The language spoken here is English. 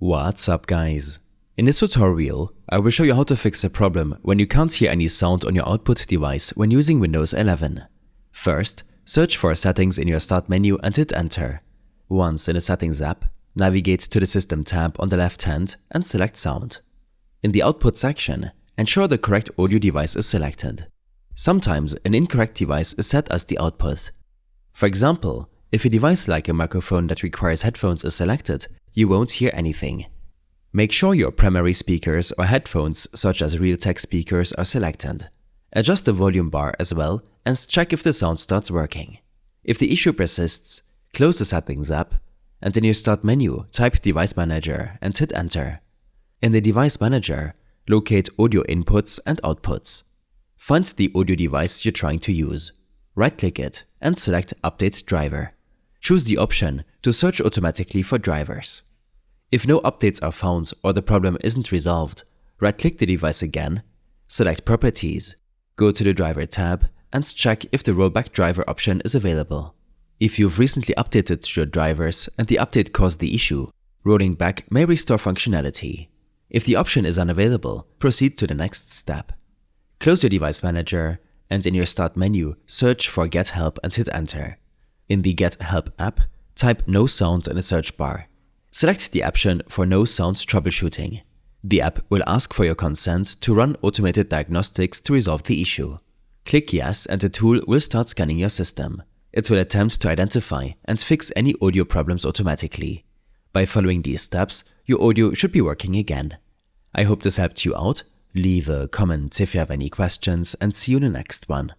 What's up, guys? In this tutorial, I will show you how to fix a problem when you can't hear any sound on your output device when using Windows 11. First, search for Settings in your Start menu and hit Enter. Once in the Settings app, navigate to the System tab on the left hand and select Sound. In the Output section, ensure the correct audio device is selected. Sometimes an incorrect device is set as the output. For example, if a device like a microphone that requires headphones is selected, you won't hear anything. Make sure your primary speakers or headphones such as Realtek speakers are selected. Adjust the volume bar as well and check if the sound starts working. If the issue persists, close the Settings app and in your Start menu type Device Manager and hit Enter. In the Device Manager, locate Audio Inputs and Outputs. Find the audio device you're trying to use. Right-click it and select Update Driver. Choose the option to search automatically for drivers. If no updates are found or the problem isn't resolved, right-click the device again, select Properties, go to the Driver tab and check if the Rollback Driver option is available. If you've recently updated your drivers and the update caused the issue, rolling back may restore functionality. If the option is unavailable, proceed to the next step. Close your Device Manager and in your Start menu, search for Get Help and hit Enter. In the Get Help app, type No Sound in the search bar. Select the option for No Sound Troubleshooting. The app will ask for your consent to run automated diagnostics to resolve the issue. Click Yes and the tool will start scanning your system. It will attempt to identify and fix any audio problems automatically. By following these steps, your audio should be working again. I hope this helped you out. Leave a comment if you have any questions and see you in the next one.